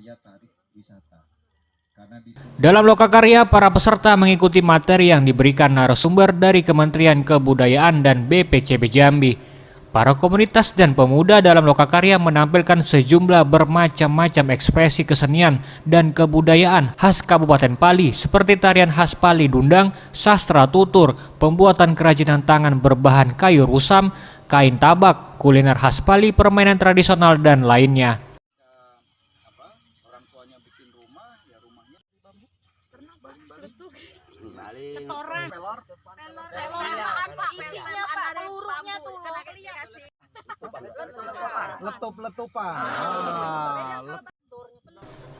daya tarik wisata. Dalam lokakarya, para peserta mengikuti materi yang diberikan narasumber dari Kementerian Kebudayaan dan BPCB Jambi. Para komunitas dan pemuda dalam lokakarya menampilkan sejumlah bermacam-macam ekspresi kesenian dan kebudayaan khas Kabupaten Pali seperti tarian khas Pali Dundang, sastra tutur, pembuatan kerajinan tangan berbahan kayu rusam, kain tabak, kuliner khas Pali, permainan tradisional, dan lainnya. Orang tuanya bikin rumah, ya rumahnya di bambu. Cetoran. Telurnya apa isinya Pak? Pelurunya tuh Letup-letupan.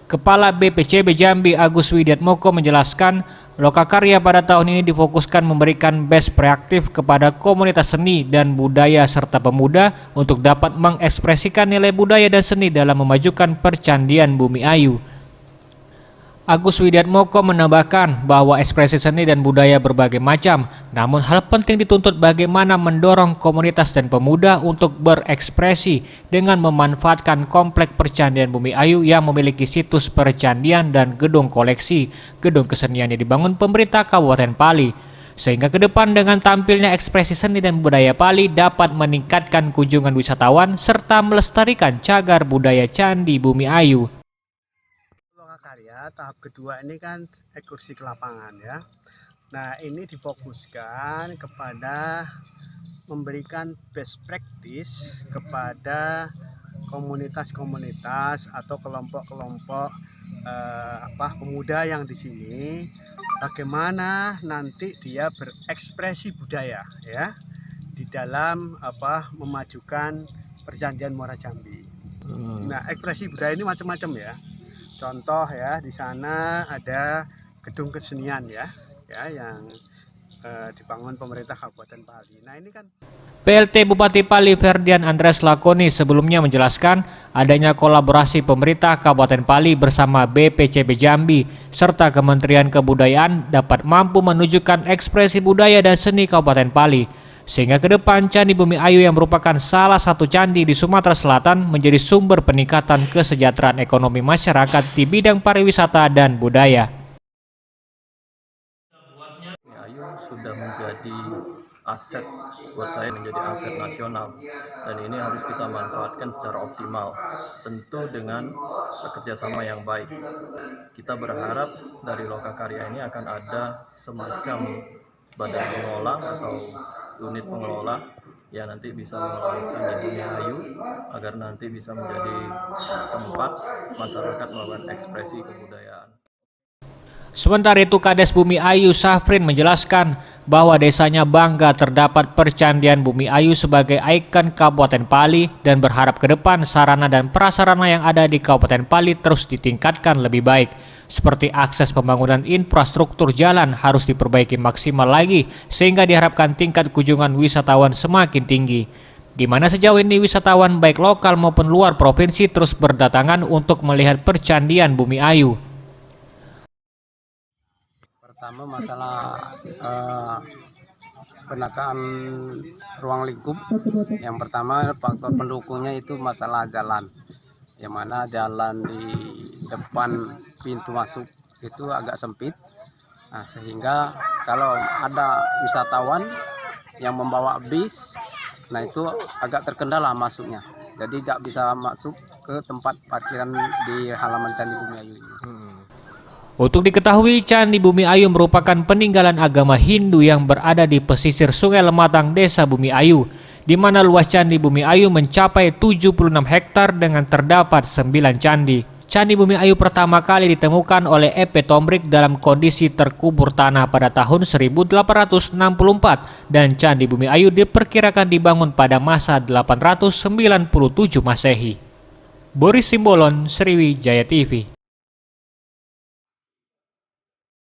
Kepala BPCB Jambi Agus Widiatmoko menjelaskan, lokakarya pada tahun ini difokuskan memberikan best practice kepada komunitas seni dan budaya serta pemuda untuk dapat mengekspresikan nilai budaya dan seni dalam memajukan percandian Bumi Ayu. Agus Widiatmoko menambahkan bahwa ekspresi seni dan budaya berbagai macam, namun hal penting dituntut bagaimana mendorong komunitas dan pemuda untuk berekspresi dengan memanfaatkan kompleks percandian Bumi Ayu yang memiliki situs percandian dan gedung koleksi, gedung kesenian yang dibangun pemerintah Kabupaten Pali. Sehingga ke depan dengan tampilnya ekspresi seni dan budaya Pali dapat meningkatkan kunjungan wisatawan serta melestarikan cagar budaya Candi Bumi Ayu. Karya tahap kedua ini kan ekskursi ke lapangan ya. Nah, ini difokuskan kepada memberikan best practice kepada komunitas-komunitas atau kelompok-kelompok pemuda yang di sini, bagaimana nanti dia berekspresi budaya ya di dalam memajukan percandian Muara Jambi. Nah, ekspresi budaya ini macam-macam ya. Contoh ya, di sana ada gedung kesenian ya yang dibangun pemerintah Kabupaten Pali. Nah, ini kan PLT Bupati Pali Ferdian Andres Lakoni sebelumnya menjelaskan adanya kolaborasi pemerintah Kabupaten Pali bersama BPCB Jambi serta Kementerian Kebudayaan dapat mampu menunjukkan ekspresi budaya dan seni Kabupaten Pali. Sehingga ke depan Candi Bumi Ayu yang merupakan salah satu candi di Sumatera Selatan menjadi sumber peningkatan kesejahteraan ekonomi masyarakat di bidang pariwisata dan budaya. Ayu sudah menjadi aset, buat saya menjadi aset nasional, dan ini harus kita manfaatkan secara optimal, tentu dengan kerjasama yang baik. Kita berharap dari lokakarya ini akan ada semacam badan pengelola atau unit pengelola yang nanti bisa mengelola Candi Bumi Ayu agar nanti bisa menjadi tempat masyarakat melakukan ekspresi kebudayaan. Sementara itu Kades Bumi Ayu Safrin menjelaskan bahwa desanya bangga terdapat percandian Bumi Ayu sebagai ikon Kabupaten Pali dan berharap ke depan sarana dan prasarana yang ada di Kabupaten Pali terus ditingkatkan lebih baik. Seperti akses pembangunan infrastruktur jalan harus diperbaiki maksimal lagi sehingga diharapkan tingkat kunjungan wisatawan semakin tinggi. Di mana sejauh ini wisatawan baik lokal maupun luar provinsi terus berdatangan untuk melihat percandian Bumi Ayu. Pertama masalah penataan ruang lingkup. Yang pertama faktor pendukungnya itu masalah jalan, yang mana jalan di depan pintu masuk itu agak sempit. Nah, sehingga kalau ada wisatawan yang membawa bis, nah itu agak terkendala masuknya, jadi tidak bisa masuk ke tempat parkiran di halaman Candi Bumi Ayu ini. Untuk diketahui, Candi Bumi Ayu merupakan peninggalan agama Hindu yang berada di pesisir Sungai Lematang, Desa Bumi Ayu, di mana luas Candi Bumi Ayu mencapai 76 hektar dengan terdapat 9 candi. Candi Bumi Ayu pertama kali ditemukan oleh E.P. Tombrik dalam kondisi terkubur tanah pada tahun 1864 dan Candi Bumi Ayu diperkirakan dibangun pada masa 897 Masehi. Boris Simbolon, Sriwijaya TV.